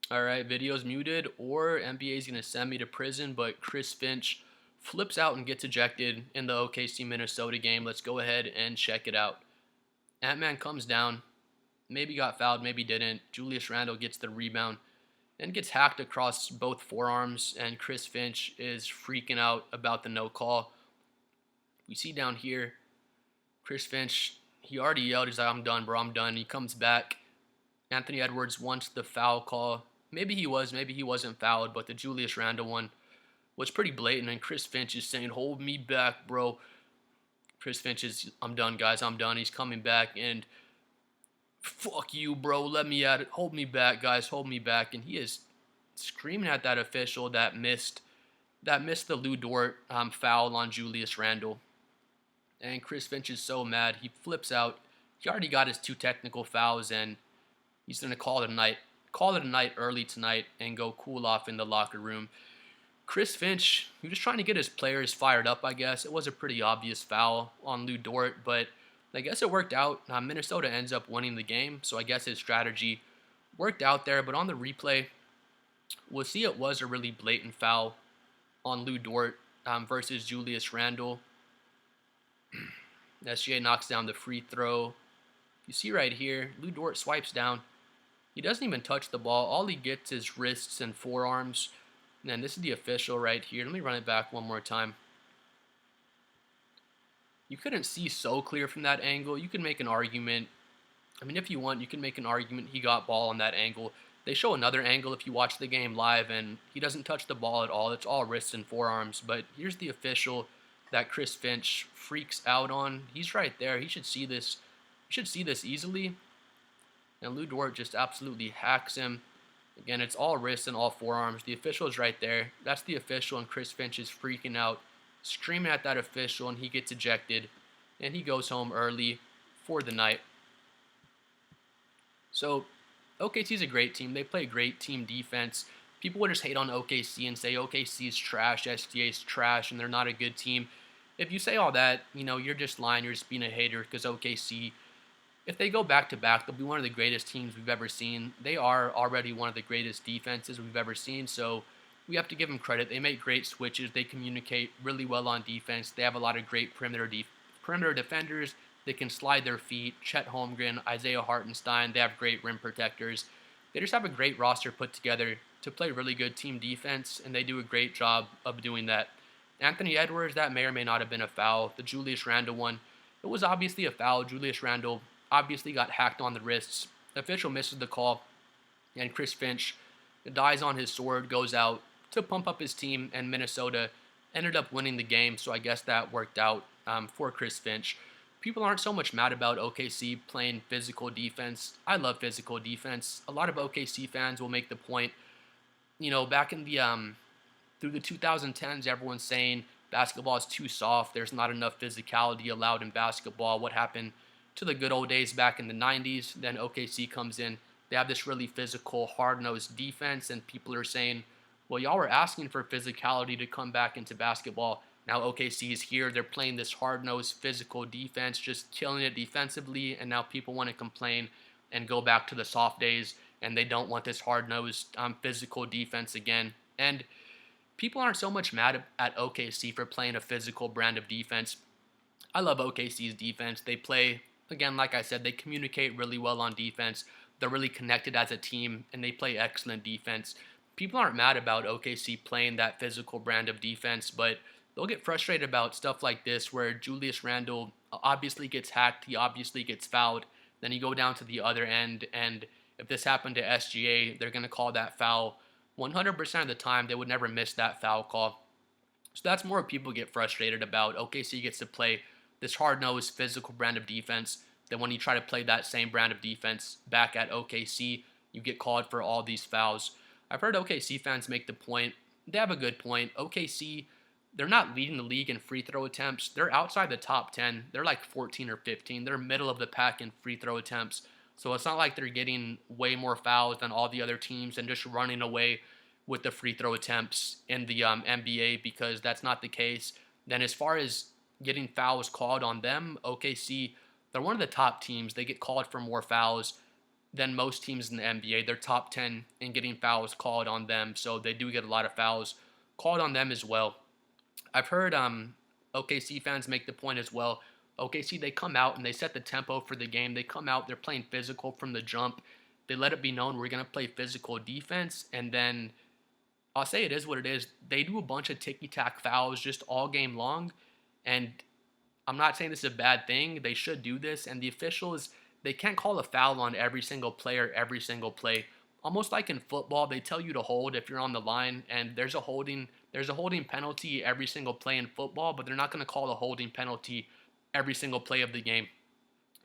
All right, video's muted, or NBA is going to send me to prison, but Chris Finch flips out and gets ejected in the OKC Minnesota game. Let's go ahead and check it out. Ant-Man comes down, maybe got fouled, maybe didn't. Julius Randle gets the rebound and gets hacked across both forearms, and Chris Finch is freaking out about the no call. We see down here, Chris Finch, he already yelled, he's like, I'm done, bro, I'm done. He comes back. Anthony Edwards wants the foul call. Maybe he was, maybe he wasn't fouled, but the Julius Randle one was pretty blatant, and Chris Finch is saying, hold me back, bro. Chris Finch is, I'm done, guys, I'm done. He's coming back, and fuck you, bro, let me at it. Hold me back, guys, hold me back. And he is screaming at that official that missed the Lou Dort foul on Julius Randle. And Chris Finch is so mad. He flips out. He already got his 2 technical fouls, and he's going to call it a night. Call it a night early tonight and go cool off in the locker room. Chris Finch, he was trying to get his players fired up, I guess. It was a pretty obvious foul on Lou Dort, but I guess it worked out. Minnesota ends up winning the game, so I guess his strategy worked out there. But on the replay, we'll see it was a really blatant foul on Lou Dort versus Julius Randle. SGA knocks down the free throw. You see right here, Lou Dort swipes down. He doesn't even touch the ball. All he gets is wrists and forearms. And this is the official right here. Let me run it back one more time. You couldn't see so clear from that angle. You can make an argument. I mean, if you want, you can make an argument he got ball on that angle. They show another angle if you watch the game live, and he doesn't touch the ball at all. It's all wrists and forearms. But here's the official that Chris Finch freaks out on. He's right there. He should see this. He should see this easily. And Lou Dort just absolutely hacks him. Again, it's all wrists and all forearms. The official is right there. That's the official, and Chris Finch is freaking out, screaming at that official, and he gets ejected. And he goes home early for the night. So, OKC is a great team. They play great team defense. People would just hate on OKC and say OKC is trash, SGA is trash, and they're not a good team. If you say all that, you're just lying. You're just being a hater because OKC, if they go back to back, they'll be one of the greatest teams we've ever seen. They are already one of the greatest defenses we've ever seen, so we have to give them credit. They make great switches. They communicate really well on defense. They have a lot of great perimeter defenders. They can slide their feet. Chet Holmgren, Isaiah Hartenstein, they have great rim protectors. They just have a great roster put together to play really good team defense, and they do a great job of doing that. Anthony Edwards, that may or may not have been a foul. The Julius Randle one, it was obviously a foul. Julius Randle obviously got hacked on the wrists. The official misses the call, and Chris Finch dies on his sword, goes out to pump up his team, and Minnesota ended up winning the game, so I guess that worked out for Chris Finch. People aren't so much mad about OKC playing physical defense. I love physical defense. A lot of OKC fans will make the point, back in the through the 2010s, everyone's saying basketball is too soft. There's not enough physicality allowed in basketball. What happened to the good old days back in the 90s? Then OKC comes in. They have this really physical, hard-nosed defense, and people are saying, well, y'all were asking for physicality to come back into basketball. Now OKC is here. They're playing this hard-nosed, physical defense, just killing it defensively, and now people want to complain and go back to the soft days, and they don't want this hard-nosed, physical defense again. And people aren't so much mad at OKC for playing a physical brand of defense. I love OKC's defense. They play, again, like I said, they communicate really well on defense. They're really connected as a team, and they play excellent defense. People aren't mad about OKC playing that physical brand of defense, but they'll get frustrated about stuff like this where Julius Randle obviously gets hacked, he obviously gets fouled, then you go down to the other end, and if this happened to SGA, they're going to call that foul 100% of the time. They would never miss that foul call. So that's more what people get frustrated about. OKC gets to play this hard-nosed, physical brand of defense. Then when you try to play that same brand of defense back at OKC, you get called for all these fouls. I've heard OKC fans make the point. They have a good point. OKC, they're not leading the league in free throw attempts. They're outside the top 10. They're like 14 or 15. They're middle of the pack in free throw attempts. So it's not like they're getting way more fouls than all the other teams and just running away with the free throw attempts in the NBA, because that's not the case. Then as far as getting fouls called on them, OKC, they're one of the top teams. They get called for more fouls than most teams in the NBA. They're top 10 in getting fouls called on them, so they do get a lot of fouls called on them as well. I've heard OKC fans make the point as well. OKC, they come out and they set the tempo for the game. They come out, they're playing physical from the jump. They let it be known we're going to play physical defense, and then I'll say it is what it is. They do a bunch of ticky-tack fouls just all game long, and I'm not saying this is a bad thing. They should do this, and the officials, they can't call a foul on every single player, every single play. Almost like in football, they tell you to hold if you're on the line, and there's a holding penalty every single play in football, but they're not going to call a holding penalty every single play of the game.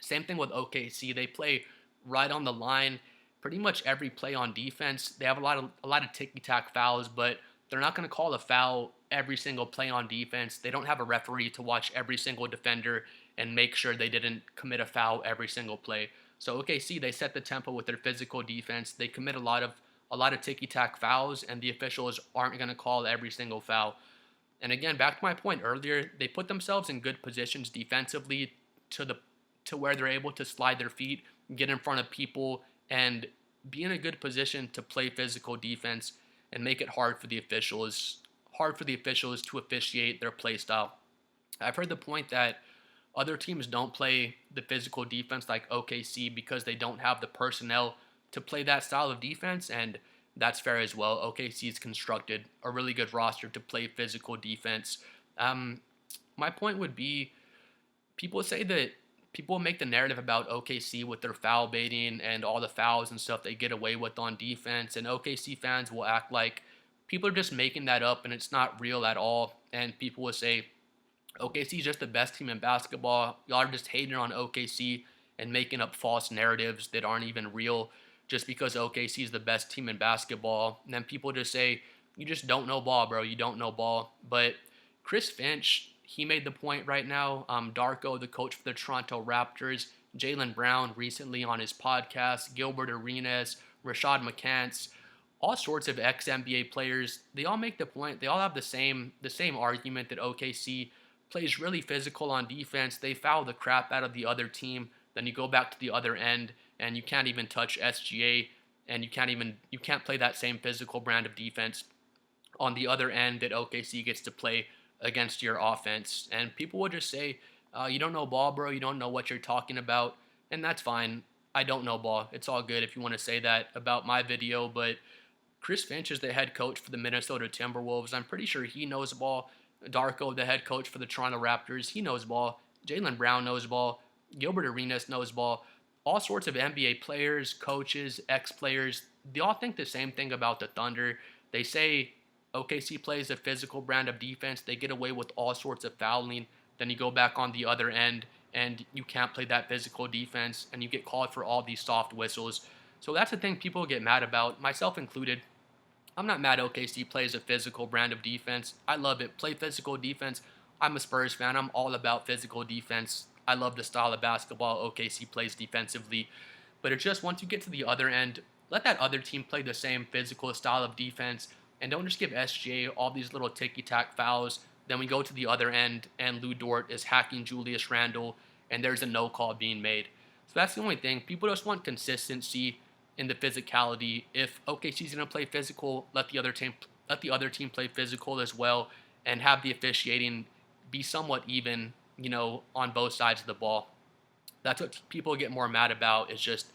Same thing with OKC. They play right on the line pretty much every play on defense. They have a lot of ticky-tack fouls, but they're not going to call a foul every single play on defense. They don't have a referee to watch every single defender and make sure they didn't commit a foul every single play. So OKC, they set the tempo with their physical defense. They commit a lot of ticky-tack fouls, and the officials aren't going to call every single foul. And again, back to my point earlier, they put themselves in good positions defensively to where they're able to slide their feet, get in front of people, and be in a good position to play physical defense and make it hard for the officials to officiate their play style. I've heard the point that other teams don't play the physical defense like OKC because they don't have the personnel to play that style of defense, and that's fair as well. OKC's constructed a really good roster to play physical defense. My point would be, people make the narrative about OKC with their foul baiting and all the fouls and stuff they get away with on defense, and OKC fans will act like people are just making that up and it's not real at all, and people will say, OKC is just the best team in basketball. Y'all are just hating on OKC and making up false narratives that aren't even real just because OKC is the best team in basketball. And then people just say, you just don't know ball, bro. You don't know ball. But Chris Finch, he made the point right now. Darko, the coach for the Toronto Raptors, Jaylen Brown recently on his podcast, Gilbert Arenas, Rashad McCants, all sorts of ex-NBA players. They all make the point. They all have the same argument that OKC plays really physical on defense. They foul the crap out of the other team. Then you go back to the other end and you can't even touch SGA, and you can't play that same physical brand of defense on the other end that OKC gets to play against your offense. And people will just say, you don't know ball, bro. You don't know what you're talking about. And that's fine. I don't know ball. It's all good if you want to say that about my video. But Chris Finch is the head coach for the Minnesota Timberwolves. I'm pretty sure he knows ball. Darko, the head coach for the Toronto Raptors, he knows ball. Jaylen Brown knows ball. Gilbert Arenas knows ball. All sorts of NBA players, coaches, ex-players, they all think the same thing about the Thunder. They say OKC plays a physical brand of defense. They get away with all sorts of fouling. Then you go back on the other end, and you can't play that physical defense, and you get called for all these soft whistles. So that's the thing people get mad about, myself included. I'm not mad OKC plays a physical brand of defense. I love it. Play physical defense. I'm a Spurs fan. I'm all about physical defense. I love the style of basketball OKC plays defensively. But it's just once you get to the other end, let that other team play the same physical style of defense, and don't just give SGA all these little ticky-tack fouls. Then we go to the other end, and Lou Dort is hacking Julius Randle, and there's a no call being made. So that's the only thing. People just want consistency in the physicality. If OKC's going to play physical, let the other team play physical as well, and have the officiating be somewhat even, on both sides of the ball. That's what people get more mad about, is just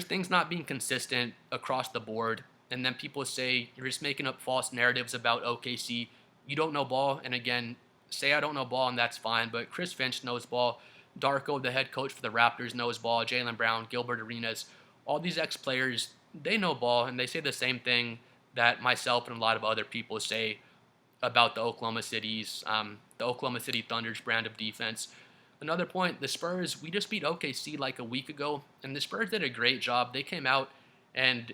things not being consistent across the board. And then people say you're just making up false narratives about OKC. You don't know ball, and again, say I don't know ball, and that's fine. But Chris Finch knows ball. Darko, the head coach for the Raptors, knows ball. Jaylen Brown, Gilbert Arenas, all these ex-players, they know ball, and they say the same thing that myself and a lot of other people say about the Oklahoma City Thunder's brand of defense. Another point, the Spurs, we just beat OKC like a week ago, and the Spurs did a great job. They came out and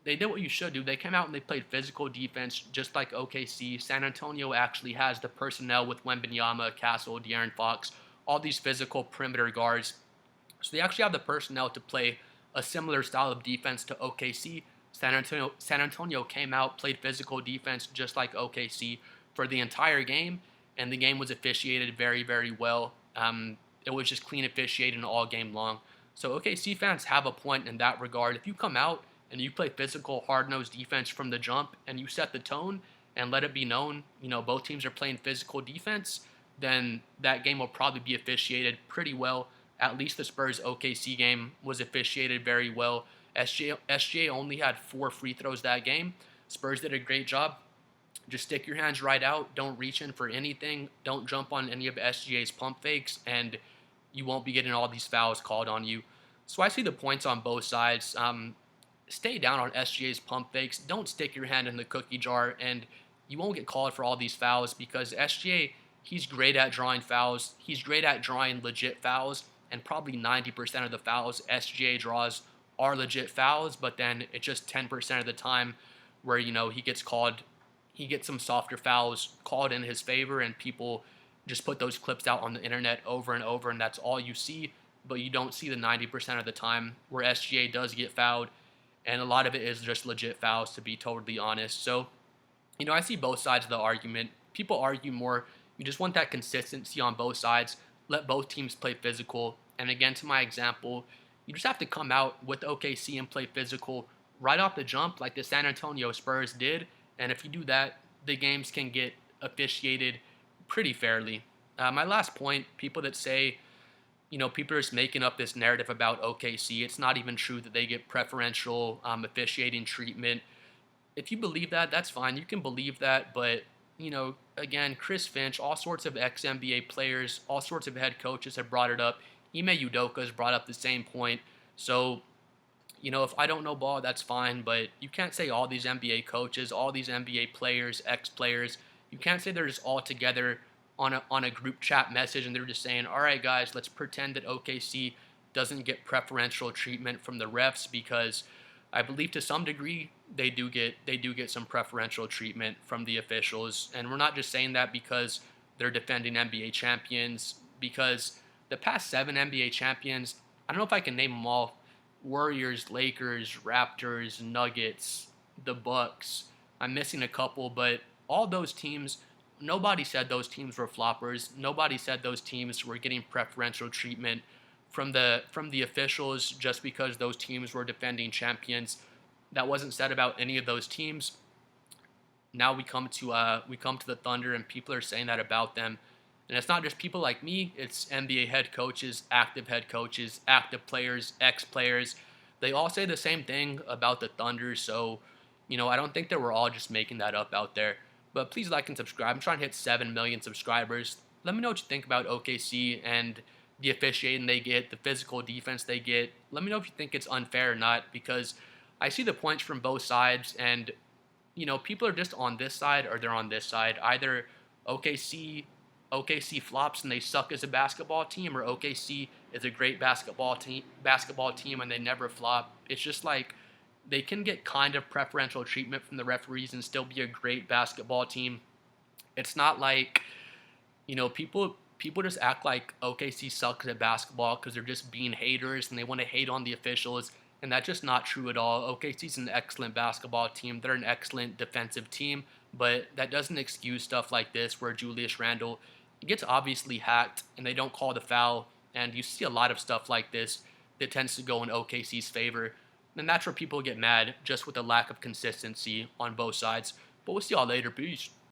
they did what you should do. They came out and they played physical defense just like OKC. San Antonio actually has the personnel with Wembanyama, Castle, De'Aaron Fox, all these physical perimeter guards. So they actually have the personnel to play a similar style of defense to OKC. San Antonio came out, played physical defense just like OKC for the entire game, and the game was officiated very, very well. It was just clean officiating all game long. So OKC fans have a point in that regard. If you come out and you play physical, hard-nosed defense from the jump and you set the tone and let it be known, both teams are playing physical defense, then that game will probably be officiated pretty well. At least the Spurs OKC game was officiated very well. SGA only had 4 free throws that game. Spurs did a great job. Just stick your hands right out. Don't reach in for anything. Don't jump on any of SGA's pump fakes, and you won't be getting all these fouls called on you. So I see the points on both sides. Stay down on SGA's pump fakes. Don't stick your hand in the cookie jar, and you won't get called for all these fouls because SGA, he's great at drawing fouls. He's great at drawing legit fouls, and probably 90% of the fouls SGA draws are legit fouls, but then it's just 10% of the time where, he gets some softer fouls called in his favor, and people just put those clips out on the internet over and over, and that's all you see. But you don't see the 90% of the time where SGA does get fouled, and a lot of it is just legit fouls, to be totally honest. So, I see both sides of the argument. People argue more. You just want that consistency on both sides. Let both teams play physical. And again, to my example, you just have to come out with OKC and play physical right off the jump like the San Antonio Spurs did. And if you do that, the games can get officiated pretty fairly. My last point, people that say, people are just making up this narrative about OKC. It's not even true that they get preferential officiating treatment. If you believe that, that's fine. You can believe that. But, again, Chris Finch, all sorts of ex-NBA players, all sorts of head coaches have brought it up. Ime Udoka has brought up the same point. So, if I don't know ball, that's fine. But you can't say all these NBA coaches, all these NBA players, ex-players, you can't say they're just all together on a group chat message and they're just saying, all right, guys, let's pretend that OKC doesn't get preferential treatment from the refs, because I believe to some degree they do get some preferential treatment from the officials. And we're not just saying that because they're defending NBA champions, because the past 7 NBA champions, I don't know if I can name them all: Warriors, Lakers, Raptors, Nuggets, the Bucks. I'm missing a couple, but all those teams, nobody said those teams were floppers. Nobody said those teams were getting preferential treatment from the officials just because those teams were defending champions. That wasn't said about any of those teams. Now we come to the Thunder, and people are saying that about them. And it's not just people like me, it's NBA head coaches, active players, ex-players. They all say the same thing about the Thunder, so, I don't think that we're all just making that up out there. But please like and subscribe. I'm trying to hit 7 million subscribers. Let me know what you think about OKC and the officiating they get, the physical defense they get. Let me know if you think it's unfair or not, because I see the points from both sides, and, people are just on this side or they're on this side. Either OKC flops and they suck as a basketball team, or OKC is a great basketball team and they never flop. It's just like they can get kind of preferential treatment from the referees and still be a great basketball team. It's not like, people just act like OKC sucks at basketball because they're just being haters and they want to hate on the officials, and that's just not true at all. OKC's an excellent basketball team. They're an excellent defensive team, but that doesn't excuse stuff like this where Julius Randle gets obviously hacked and they don't call the foul, and you see a lot of stuff like this that tends to go in OKC's favor. And that's where people get mad, just with the lack of consistency on both sides. But we'll see y'all later. Peace.